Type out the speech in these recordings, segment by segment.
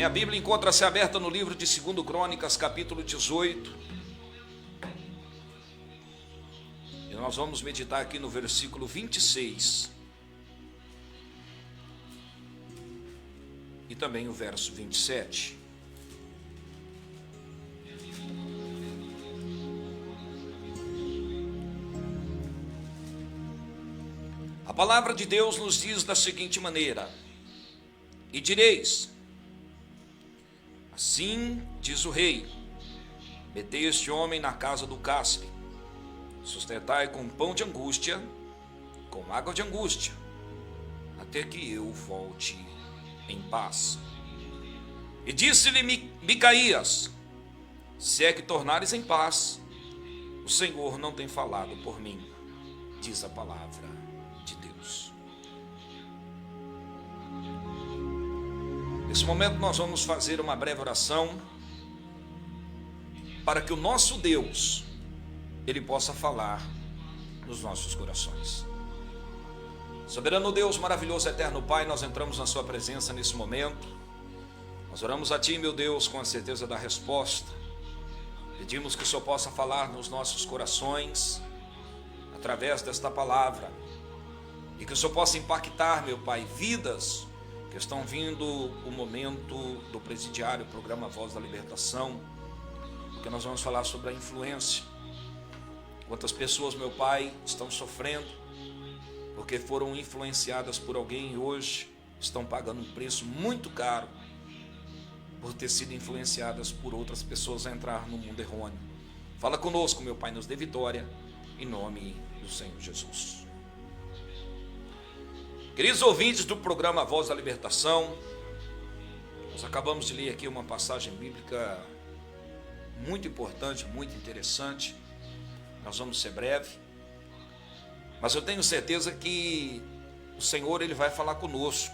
Minha Bíblia encontra-se aberta no livro de 2 Crônicas, capítulo 18. E nós vamos meditar aqui no versículo 26. E também o verso 27. A palavra de Deus nos diz da seguinte maneira: e direis, assim diz o rei, metei este homem na casa do cárcere, sustentai com pão de angústia, com água de angústia, até que eu volte em paz. E disse-lhe Micaías: se é que tornares em paz, o Senhor não tem falado por mim, diz a palavra de Deus. Nesse momento nós vamos fazer uma breve oração para que o nosso Deus, Ele possa falar nos nossos corações. Soberano Deus, maravilhoso, eterno Pai, nós entramos na sua presença nesse momento. Nós oramos a Ti, meu Deus, com a certeza da resposta. Pedimos que o Senhor possa falar nos nossos corações, através desta palavra, e que o Senhor possa impactar, meu Pai, vidas que estão vindo o momento do presidiário, o programa Voz da Libertação, porque nós vamos falar sobre a influência. Quantas pessoas, meu Pai, estão sofrendo porque foram influenciadas por alguém e hoje estão pagando um preço muito caro por ter sido influenciadas por outras pessoas a entrar no mundo errôneo. Fala conosco, meu Pai, nos dê vitória, em nome do Senhor Jesus. Queridos ouvintes do programa Voz da Libertação, nós acabamos de ler aqui uma passagem bíblica muito importante, muito interessante. Nós vamos ser breve, mas eu tenho certeza que o Senhor, Ele vai falar conosco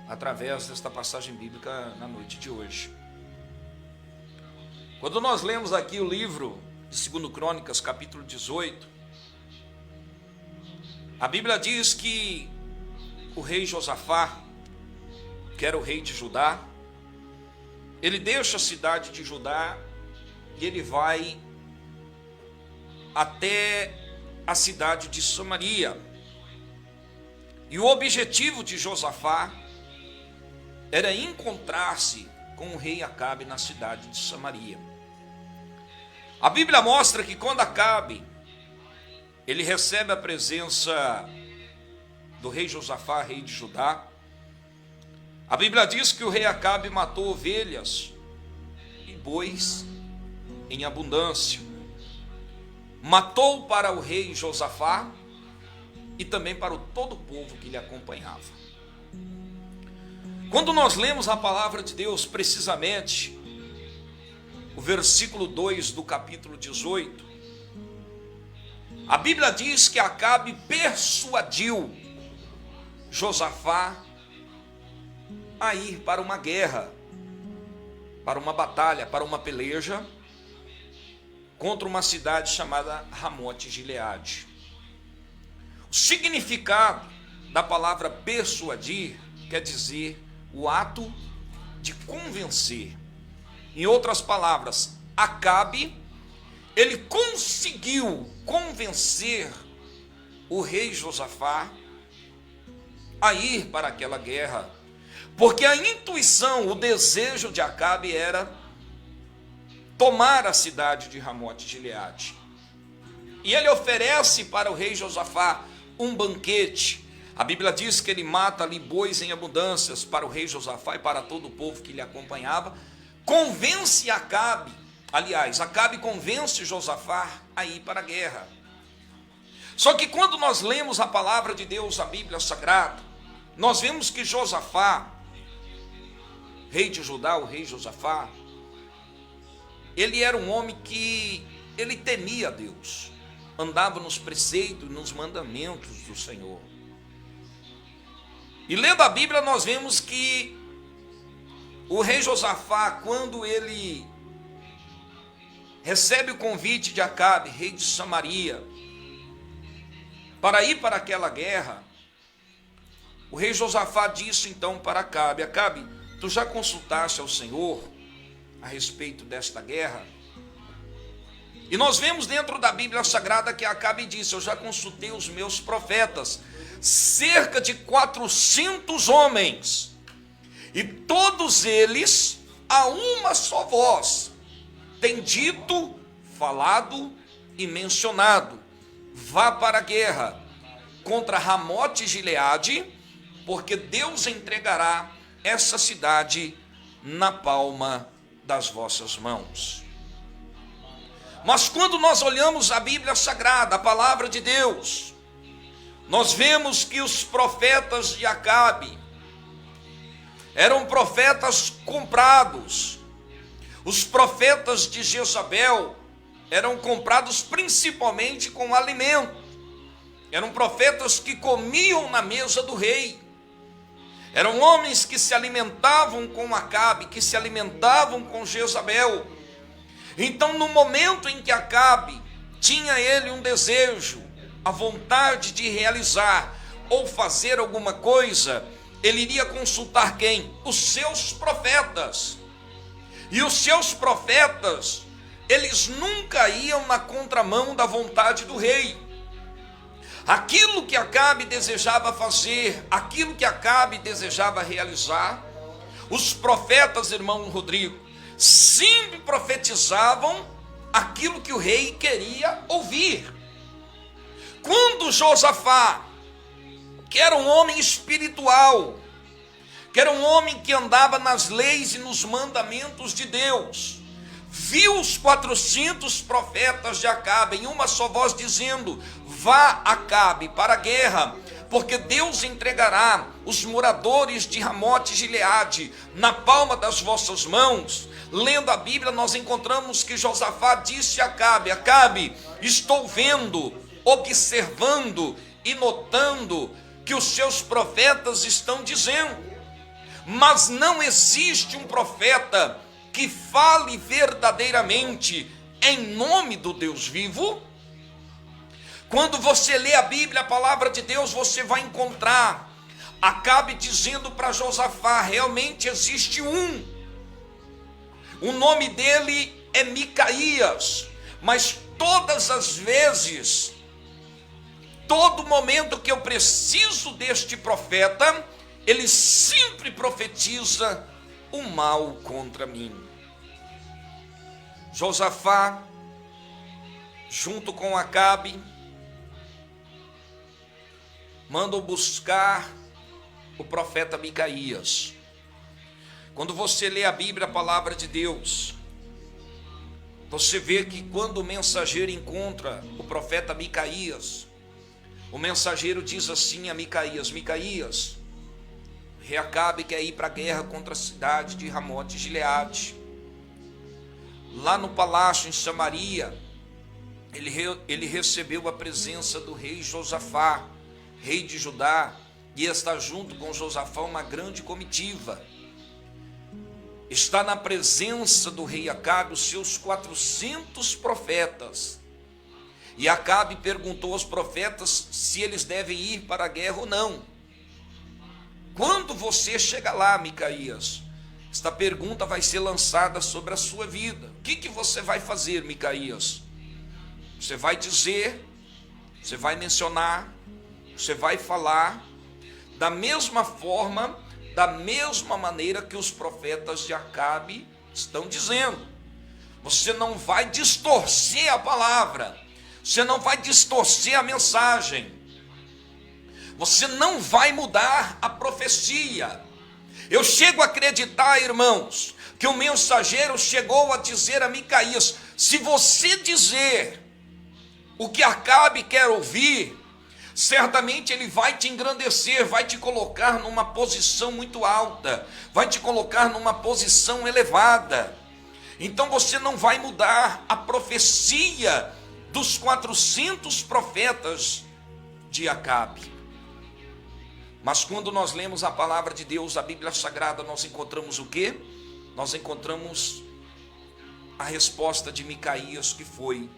através desta passagem bíblica na noite de hoje. Quando nós lemos aqui o livro de 2 Crônicas, capítulo 18, a Bíblia diz que o rei Josafá, que era o rei de Judá, ele deixa a cidade de Judá e ele vai até a cidade de Samaria. E o objetivo de Josafá era encontrar-se com o rei Acabe na cidade de Samaria. A Bíblia mostra que quando Acabe ele recebe a presença do rei Josafá, rei de Judá, a Bíblia diz que o rei Acabe matou ovelhas e bois em abundância. Matou para o rei Josafá e também para todo o povo que lhe acompanhava. Quando nós lemos a palavra de Deus, precisamente o versículo 2 do capítulo 18, a Bíblia diz que Acabe persuadiu Josafá a ir para uma guerra, para uma batalha, para uma peleja contra uma cidade chamada Ramote-Gileade. O significado da palavra persuadir quer dizer o ato de convencer. Em outras palavras, Acabe, ele conseguiu convencer o rei Josafá a ir para aquela guerra, porque a intuição, o desejo de Acabe era tomar a cidade de Ramote-Gileade. E ele oferece para o rei Josafá um banquete. A Bíblia diz que ele mata ali bois em abundâncias para o rei Josafá e para todo o povo que lhe acompanhava. Convence Acabe, aliás, Acabe convence Josafá a ir para a guerra. Só que quando nós lemos a palavra de Deus, a Bíblia Sagrada, nós vemos que Josafá, rei de Judá, o rei Josafá, ele era um homem que ele temia a Deus, andava nos preceitos, nos mandamentos do Senhor. E lendo a Bíblia nós vemos que o rei Josafá, quando ele recebe o convite de Acabe, rei de Samaria, para ir para aquela guerra, o rei Josafá disse então para Acabe: Acabe, Tu já consultaste ao Senhor a respeito desta guerra? E nós vemos dentro da Bíblia Sagrada que Acabe disse: eu já consultei os meus profetas, cerca de 400 homens, e todos eles, a uma só voz, têm dito, falado e mencionado: vá para a guerra contra Ramote e Gileade, porque Deus entregará essa cidade na palma das vossas mãos. Mas quando nós olhamos a Bíblia Sagrada, a palavra de Deus, nós vemos que os profetas de Acabe eram profetas comprados. Os profetas de Jezabel eram comprados principalmente com alimento. Eram profetas que comiam na mesa do rei. Eram homens que se alimentavam com Acabe, que se alimentavam com Jezabel. Então, no momento em que Acabe tinha ele um desejo, a vontade de realizar ou fazer alguma coisa, ele iria consultar quem? Os seus profetas. E os seus profetas, eles nunca iam na contramão da vontade do rei. Aquilo que Acabe desejava fazer, aquilo que Acabe desejava realizar, os profetas, irmão Rodrigo, sempre profetizavam aquilo que o rei queria ouvir. Quando Josafá, que era um homem espiritual, que era um homem que andava nas leis e nos mandamentos de Deus, viu os 400 profetas de Acabe em uma só voz dizendo: vá, Acabe, para a guerra, porque Deus entregará os moradores de Ramote e Gileade na palma das vossas mãos. Lendo a Bíblia, nós encontramos que Josafá disse a Acabe: Acabe, estou vendo, observando e notando que os seus profetas estão dizendo, mas não existe um profeta que fale verdadeiramente em nome do Deus vivo. Quando você lê a Bíblia, a palavra de Deus, você vai encontrar Acabe dizendo para Josafá: realmente existe o nome dele é Micaías, mas todas as vezes, todo momento que eu preciso deste profeta, ele sempre profetiza o mal contra mim. Josafá, junto com Acabe, mandam buscar o profeta Micaías. Quando você lê a Bíblia, a palavra de Deus, você vê que quando o mensageiro encontra o profeta Micaías, o mensageiro diz assim a Micaías: Micaías, rei Acabe quer ir para a guerra contra a cidade de Ramote e Gileade. Lá no palácio em Samaria, ele recebeu a presença do rei Josafá, rei de Judá, e está junto com Josafá uma grande comitiva. Está na presença do rei Acabe os seus 400 profetas. E Acabe perguntou aos profetas se eles devem ir para a guerra ou não. Quando você chega lá, Micaías, esta pergunta vai ser lançada sobre a sua vida. O que você vai fazer, Micaías? Você vai dizer, você vai mencionar, você vai falar da mesma forma, da mesma maneira que os profetas de Acabe estão dizendo. Você não vai distorcer a palavra, você não vai distorcer a mensagem, você não vai mudar a profecia. Eu chego a acreditar, irmãos, que o mensageiro chegou a dizer a Micaías: se você dizer o que Acabe quer ouvir, certamente ele vai te engrandecer, vai te colocar numa posição muito alta, vai te colocar numa posição elevada. Então você não vai mudar a profecia dos 400 profetas de Acabe. Mas quando nós lemos a palavra de Deus, a Bíblia Sagrada, nós encontramos o quê? Nós encontramos a resposta de Micaías, que foi: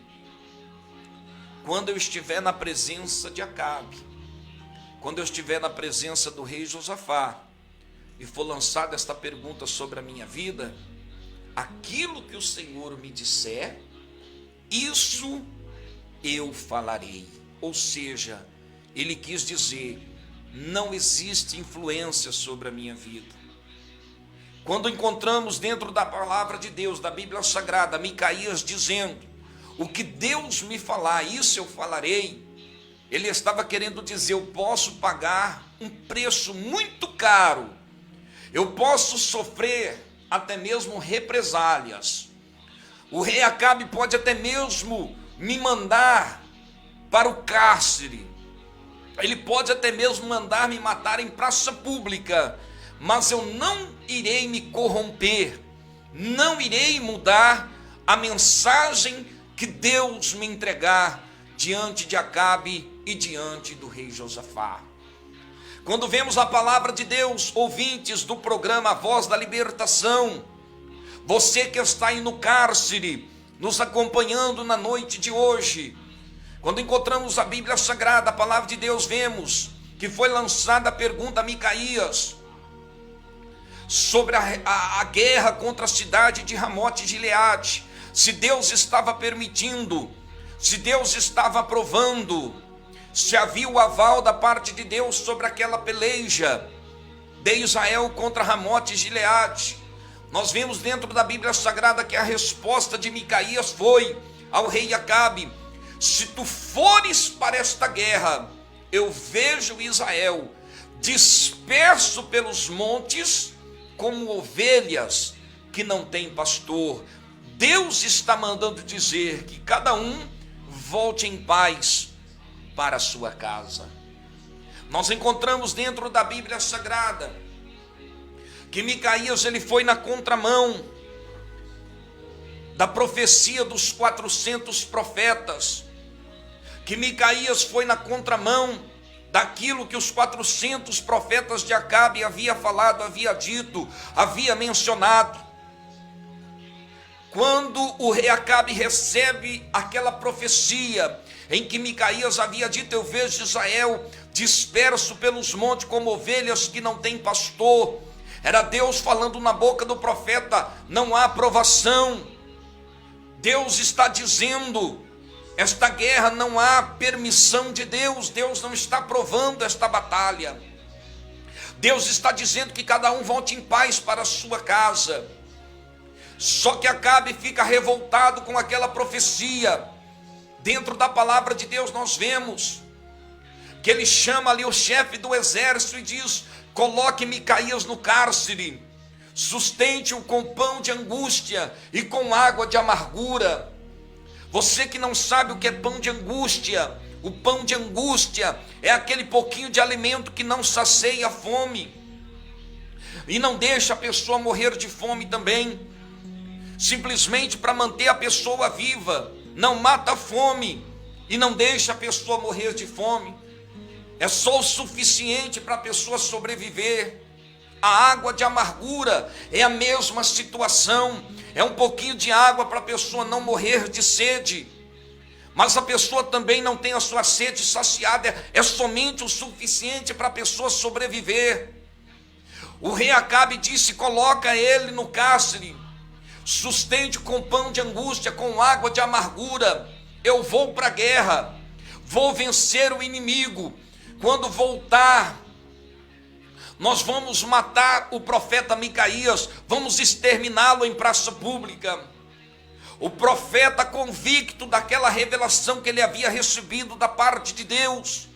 quando eu estiver na presença de Acabe, quando eu estiver na presença do rei Josafá, e for lançada esta pergunta sobre a minha vida, aquilo que o Senhor me disser, isso eu falarei. Ou seja, ele quis dizer, não existe influência sobre a minha vida. Quando encontramos dentro da palavra de Deus, da Bíblia Sagrada, Micaías dizendo, o que Deus me falar, isso eu falarei, ele estava querendo dizer, eu posso pagar um preço muito caro, eu posso sofrer até mesmo represálias. O rei Acabe pode até mesmo me mandar para o cárcere, ele pode até mesmo mandar me matar em praça pública, mas eu não irei me corromper, não irei mudar a mensagem que Deus me entregar diante de Acabe e diante do rei Josafá. Quando vemos a palavra de Deus, ouvintes do programa Voz da Libertação, você que está aí no cárcere, nos acompanhando na noite de hoje, quando encontramos a Bíblia Sagrada, a palavra de Deus, vemos que foi lançada a pergunta a Micaías sobre a guerra contra a cidade de Ramote Gileade, se Deus estava permitindo, se Deus estava aprovando, se havia o aval da parte de Deus sobre aquela peleja de Israel contra Ramote Gileade. Nós vemos dentro da Bíblia Sagrada que a resposta de Micaías foi ao rei Acabe, se tu fores para esta guerra, eu vejo Israel disperso pelos montes, como ovelhas que não têm pastor. Deus está mandando dizer que cada um volte em paz para a sua casa. Nós encontramos dentro da Bíblia Sagrada que Micaías ele foi na contramão da profecia dos 400 profetas, que Micaías foi na contramão daquilo que os 400 profetas de Acabe havia falado, havia dito, havia mencionado. Quando o rei Acabe recebe aquela profecia em que Micaías havia dito, eu vejo Israel disperso pelos montes como ovelhas que não têm pastor, era Deus falando na boca do profeta, não há aprovação. Deus está dizendo, esta guerra não há permissão de Deus, Deus não está aprovando esta batalha. Deus está dizendo que cada um volte em paz para a sua casa. Só que Acabe fica revoltado com aquela profecia. Dentro da palavra de Deus nós vemos que ele chama ali o chefe do exército e diz, coloque Micaías no cárcere, sustente-o com pão de angústia e com água de amargura. Você que não sabe o que é pão de angústia, o pão de angústia é aquele pouquinho de alimento que não sacia a fome e não deixa a pessoa morrer de fome também, simplesmente para manter a pessoa viva, não mata a fome e não deixa a pessoa morrer de fome, é só o suficiente para a pessoa sobreviver. A água de amargura é a mesma situação, é um pouquinho de água para a pessoa não morrer de sede, mas a pessoa também não tem a sua sede saciada, é somente o suficiente para a pessoa sobreviver. O rei Acabe disse, coloca ele no cárcere, sustente com pão de angústia, com água de amargura, eu vou para a guerra, vou vencer o inimigo, quando voltar, nós vamos matar o profeta Micaías, vamos exterminá-lo em praça pública. O profeta, convicto daquela revelação que ele havia recebido da parte de Deus,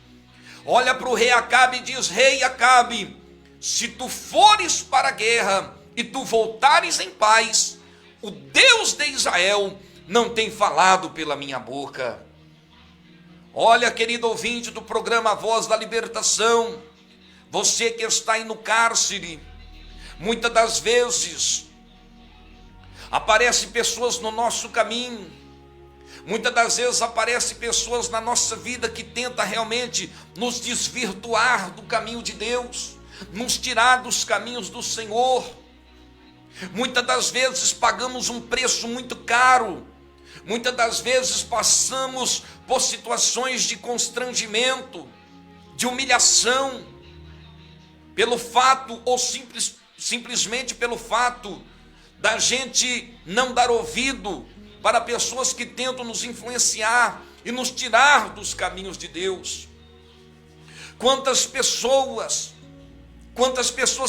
olha para o rei Acabe e diz, rei Acabe, se tu fores para a guerra e tu voltares em paz, o Deus de Israel não tem falado pela minha boca. Olha, querido ouvinte do programa Voz da Libertação, você que está aí no cárcere, muitas das vezes aparecem pessoas no nosso caminho, muitas das vezes aparecem pessoas na nossa vida que tentam realmente nos desvirtuar do caminho de Deus, nos tirar dos caminhos do Senhor. Muitas das vezes pagamos um preço muito caro, muitas das vezes passamos por situações de constrangimento, de humilhação, pelo fato ou simplesmente pelo fato da gente não dar ouvido para pessoas que tentam nos influenciar e nos tirar dos caminhos de Deus. Quantas pessoas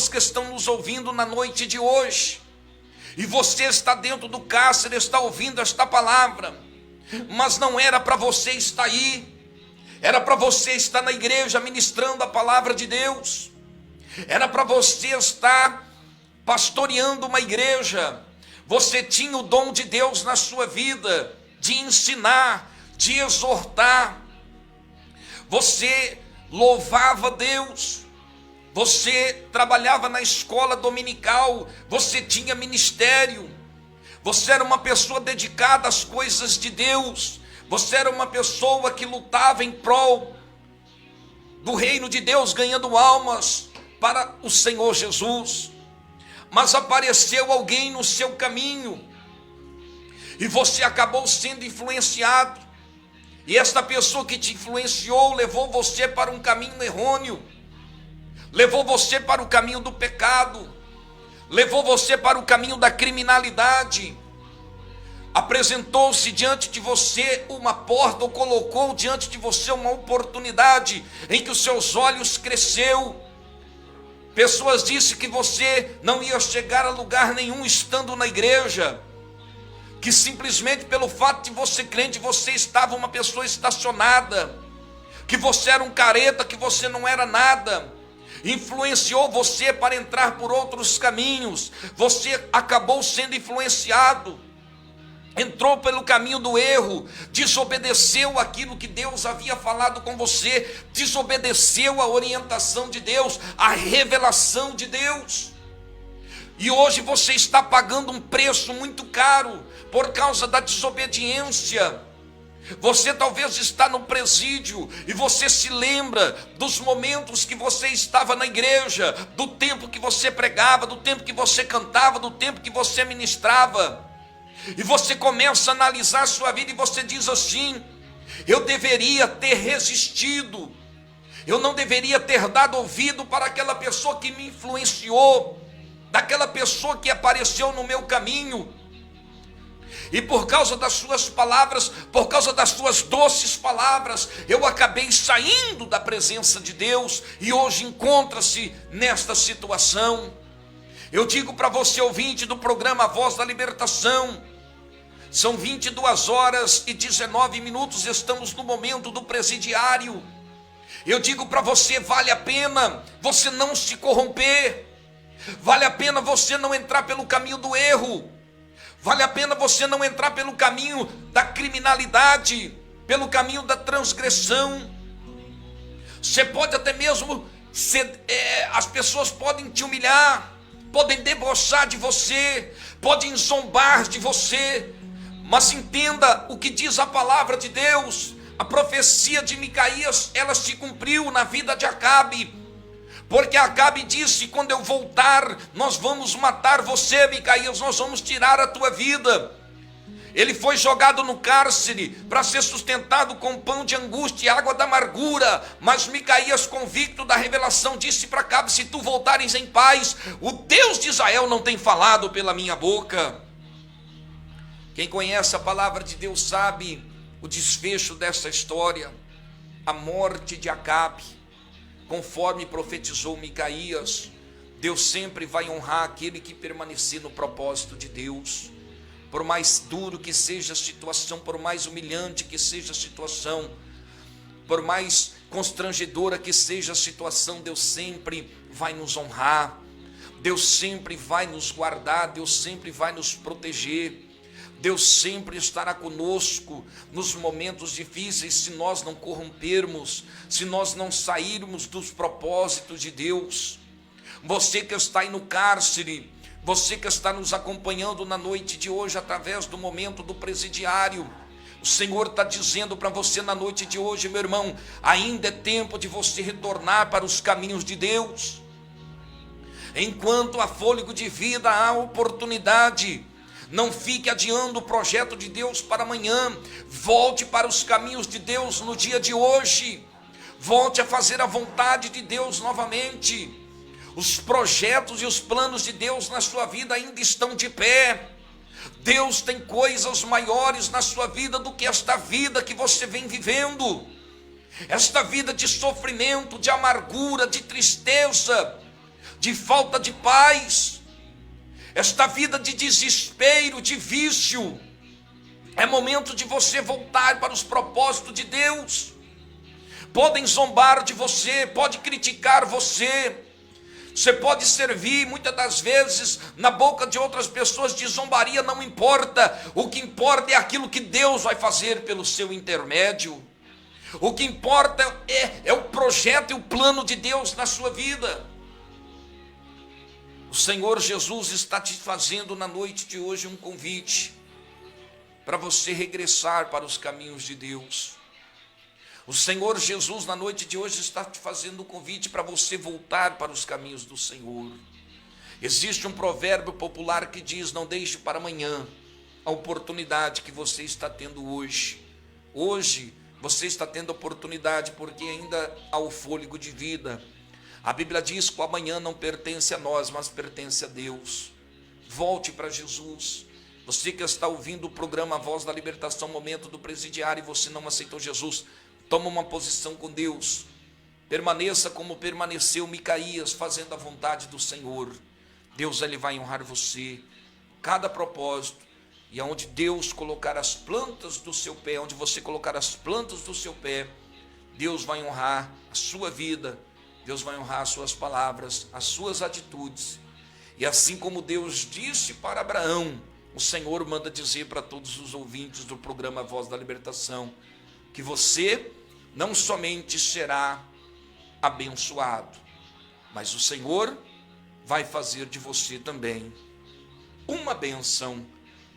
que estão nos ouvindo na noite de hoje, e você está dentro do cárcere, está ouvindo esta palavra, mas não era para você estar aí, era para você estar na igreja ministrando a palavra de Deus, era para você estar pastoreando uma igreja. Você tinha o dom de Deus na sua vida, de ensinar, de exortar. Você louvava Deus, você trabalhava na escola dominical, você tinha ministério, você era uma pessoa dedicada às coisas de Deus, você era uma pessoa que lutava em prol do reino de Deus, ganhando almas para o Senhor Jesus. Mas apareceu alguém no seu caminho e você acabou sendo influenciado, e esta pessoa que te influenciou levou você para um caminho errôneo, levou você para o caminho do pecado, levou você para o caminho da criminalidade, apresentou-se diante de você uma porta, ou colocou diante de você uma oportunidade em que os seus olhos cresceu. Pessoas disseram que você não ia chegar a lugar nenhum estando na igreja, que simplesmente pelo fato de você crente, você estava uma pessoa estacionada, que você era um careta, que você não era nada. Influenciou você para entrar por outros caminhos, você acabou sendo influenciado, entrou pelo caminho do erro, desobedeceu aquilo que Deus havia falado com você, desobedeceu a orientação de Deus, a revelação de Deus, e hoje você está pagando um preço muito caro por causa da desobediência. Você talvez está no presídio e você se lembra dos momentos que você estava na igreja, do tempo que você pregava, do tempo que você cantava, do tempo que você ministrava, e você começa a analisar a sua vida e você diz assim: eu deveria ter resistido, eu não deveria ter dado ouvido para aquela pessoa que me influenciou, daquela pessoa que apareceu no meu caminho. E por causa das suas palavras, por causa das suas doces palavras, eu acabei saindo da presença de Deus e hoje encontra-se nesta situação. Eu digo para você, ouvinte do programa Voz da Libertação, são 22 horas e 19 minutos, estamos no momento do presidiário. Eu digo para você, vale a pena você não se corromper, vale a pena você não entrar pelo caminho do erro, vale a pena você não entrar pelo caminho da criminalidade, pelo caminho da transgressão. Você pode até mesmo as pessoas podem te humilhar, podem debochar de você, podem zombar de você, mas entenda o que diz a palavra de Deus. A profecia de Micaías, ela se cumpriu na vida de Acabe, porque Acabe disse: quando eu voltar, nós vamos matar você, Micaías, nós vamos tirar a tua vida. Ele foi jogado no cárcere para ser sustentado com pão de angústia e água da amargura, mas Micaías, convicto da revelação, disse para Acabe: se tu voltares em paz, o Deus de Israel não tem falado pela minha boca. Quem conhece a palavra de Deus sabe o desfecho dessa história, a morte de Acabe. Conforme profetizou Micaías, Deus sempre vai honrar aquele que permanecer no propósito de Deus. Por mais duro que seja a situação, por mais humilhante que seja a situação, por mais constrangedora que seja a situação, Deus sempre vai nos honrar, Deus sempre vai nos guardar, Deus sempre vai nos proteger, Deus sempre estará conosco nos momentos difíceis, se nós não corrompermos, se nós não sairmos dos propósitos de Deus. Você que está aí no cárcere, você que está nos acompanhando na noite de hoje através do momento do presidiário, o Senhor está dizendo para você na noite de hoje, meu irmão, ainda é tempo de você retornar para os caminhos de Deus. Enquanto há fôlego de vida, há oportunidade. Não fique adiando o projeto de Deus para amanhã. Volte para os caminhos de Deus no dia de hoje. Volte a fazer a vontade de Deus novamente. Os projetos e os planos de Deus na sua vida ainda estão de pé. Deus tem coisas maiores na sua vida do que esta vida que você vem vivendo. Esta vida de sofrimento, de amargura, de tristeza, de falta de paz. Esta vida de desespero, de vício. É momento de você voltar para os propósitos de Deus. Podem zombar de você, pode criticar você. Você pode servir muitas das vezes na boca de outras pessoas de zombaria, não importa. O que importa é aquilo que Deus vai fazer pelo seu intermédio. O que importa é o projeto e o plano de Deus na sua vida. O Senhor Jesus está te fazendo na noite de hoje um convite para você regressar para os caminhos de Deus. O Senhor Jesus na noite de hoje está te fazendo um convite para você voltar para os caminhos do Senhor. Existe um provérbio popular que diz: não deixe para amanhã a oportunidade que você está tendo hoje. Hoje você está tendo oportunidade porque ainda há o fôlego de vida. A Bíblia diz que o amanhã não pertence a nós, mas pertence a Deus. Volte para Jesus. Você que está ouvindo o programa Voz da Libertação, Momento do Presidiário, e você não aceitou Jesus, toma uma posição com Deus. Permaneça como permaneceu Micaías, fazendo a vontade do Senhor. Deus, ele vai honrar você. Cada propósito. E aonde Deus colocar as plantas do seu pé, onde você colocar as plantas do seu pé, Deus vai honrar a sua vida. Deus vai honrar as suas palavras, as suas atitudes. E assim como Deus disse para Abraão, o Senhor manda dizer para todos os ouvintes do programa Voz da Libertação, que você não somente será abençoado, mas o Senhor vai fazer de você também uma bênção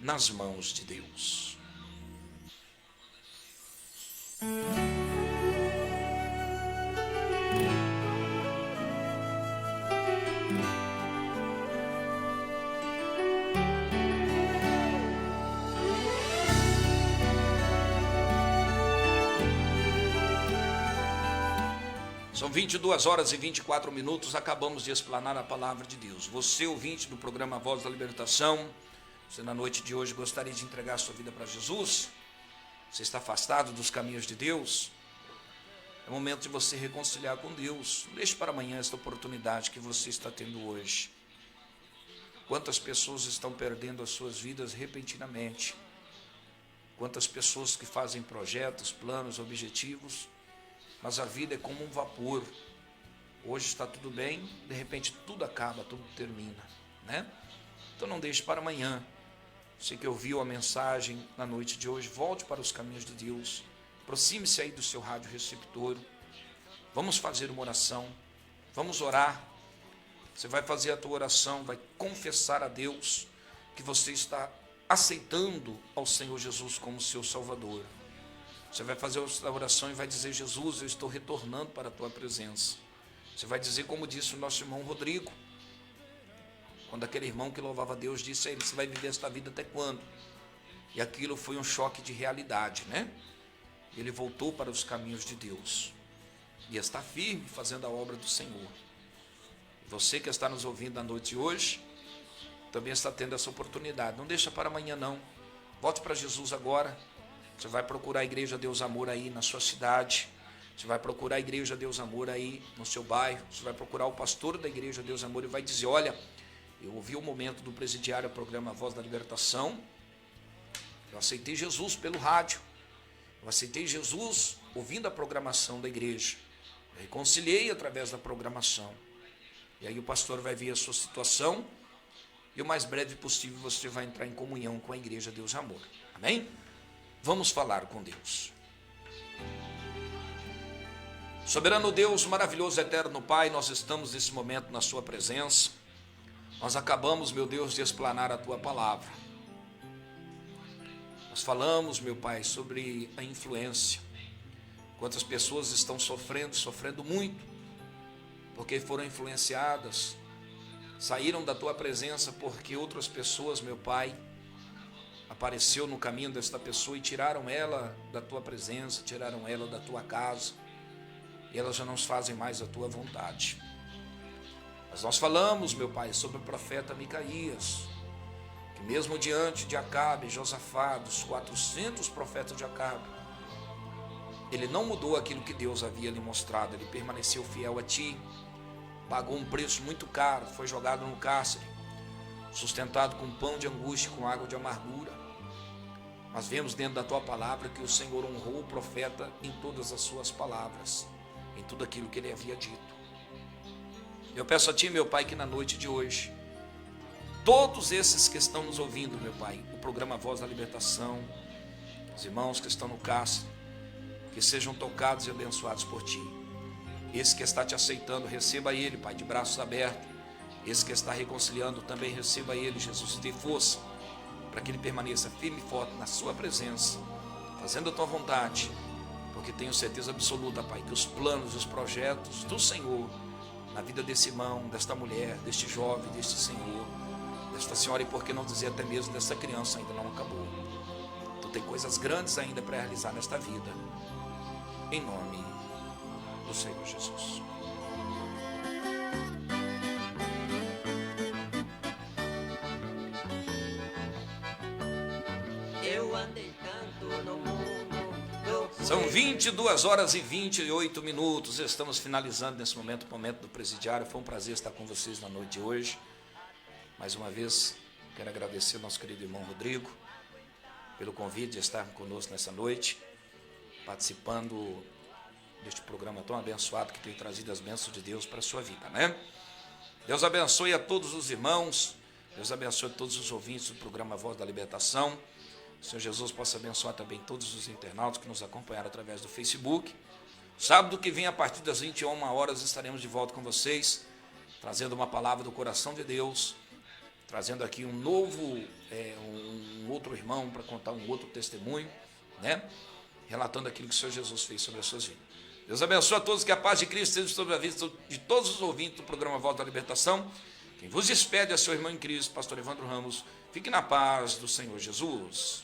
nas mãos de Deus. São 22 horas e 24 minutos, acabamos de explanar a palavra de Deus. Você, ouvinte do programa Voz da Libertação, você na noite de hoje gostaria de entregar a sua vida para Jesus? Você está afastado dos caminhos de Deus? É momento de você reconciliar com Deus. Não deixe para amanhã esta oportunidade que você está tendo hoje. Quantas pessoas estão perdendo as suas vidas repentinamente? Quantas pessoas que fazem projetos, planos, objetivos, mas a vida é como um vapor. Hoje está tudo bem, de repente tudo acaba, tudo termina, né? Então não deixe para amanhã. Você que ouviu a mensagem na noite de hoje, volte para os caminhos de Deus. Aproxime-se aí do seu rádio receptor. Vamos fazer uma oração. Vamos orar. Você vai fazer a tua oração, vai confessar a Deus que você está aceitando ao Senhor Jesus como seu Salvador. Você vai fazer a oração e vai dizer: Jesus, eu estou retornando para a tua presença. Você vai dizer como disse o nosso irmão Rodrigo, quando aquele irmão que louvava a Deus disse a ele: você vai viver esta vida até quando? E aquilo foi um choque de realidade, né? Ele voltou para os caminhos de Deus e está firme fazendo a obra do Senhor. Você que está nos ouvindo na noite de hoje também está tendo essa oportunidade. Não deixa para amanhã não. Volte para Jesus agora. Você vai procurar a Igreja Deus Amor aí na sua cidade. Você vai procurar a Igreja Deus Amor aí no seu bairro. Você vai procurar o pastor da Igreja Deus Amor e vai dizer: olha, eu ouvi o momento do presidiário, o programa Voz da Libertação. Eu aceitei Jesus pelo rádio. Eu aceitei Jesus ouvindo a programação da igreja. Eu reconciliei através da programação. E aí o pastor vai ver a sua situação e o mais breve possível você vai entrar em comunhão com a Igreja Deus Amor. Amém? Vamos falar com Deus. Soberano Deus, maravilhoso, eterno Pai, nós estamos nesse momento na sua presença. Nós acabamos, meu Deus, de explanar a tua palavra. Nós falamos, meu Pai, sobre a influência. Quantas pessoas estão sofrendo muito, porque foram influenciadas, saíram da tua presença porque outras pessoas, meu Pai, apareceu no caminho desta pessoa e tiraram ela da tua presença, tiraram ela da tua casa, e elas já não fazem mais a tua vontade. Mas nós falamos, meu Pai, sobre o profeta Micaías, que mesmo diante de Acabe e Josafá, dos 400 profetas de Acabe, ele não mudou aquilo que Deus havia lhe mostrado, ele permaneceu fiel a ti, pagou um preço muito caro, foi jogado no cárcere, sustentado com pão de angústia, com água de amargura. Nós vemos dentro da tua palavra que o Senhor honrou o profeta em todas as suas palavras, em tudo aquilo que ele havia dito. Eu peço a ti, meu Pai, que na noite de hoje, todos esses que estão nos ouvindo, meu Pai, o programa Voz da Libertação, os irmãos que estão no cárcere, que sejam tocados e abençoados por ti. Esse que está te aceitando, receba ele, Pai, de braços abertos. Esse que está reconciliando, também receba ele, Jesus, e dê força para que ele permaneça firme e forte na sua presença, fazendo a tua vontade, porque tenho certeza absoluta, Pai, que os planos e os projetos do Senhor na vida desse irmão, desta mulher, deste jovem, deste senhor, desta senhora, e por que não dizer até mesmo desta criança, ainda não acabou. Tu tem coisas grandes ainda para realizar nesta vida, em nome do Senhor Jesus. Eu andei tanto no mundo. São 22 horas e 28 minutos. Estamos finalizando nesse momento o momento do presidiário. Foi um prazer estar com vocês na noite de hoje. Mais uma vez, quero agradecer ao nosso querido irmão Rodrigo pelo convite de estar conosco nessa noite, participando deste programa tão abençoado que tem trazido as bênçãos de Deus para a sua vida, né? Deus abençoe a todos os irmãos, Deus abençoe a todos os ouvintes do programa Voz da Libertação. O Senhor Jesus possa abençoar também todos os internautas que nos acompanharam através do Facebook. Sábado que vem, a partir das 21 horas, estaremos de volta com vocês, trazendo uma palavra do coração de Deus, trazendo aqui um novo, um outro irmão para contar um outro testemunho, né? Relatando aquilo que o Senhor Jesus fez sobre as suas vidas. Deus abençoe a todos, que a paz de Cristo seja sobre a vida de todos os ouvintes do programa Voz da Libertação. Quem vos despede é seu irmão em Cristo, pastor Evandro Ramos. Fique na paz do Senhor Jesus.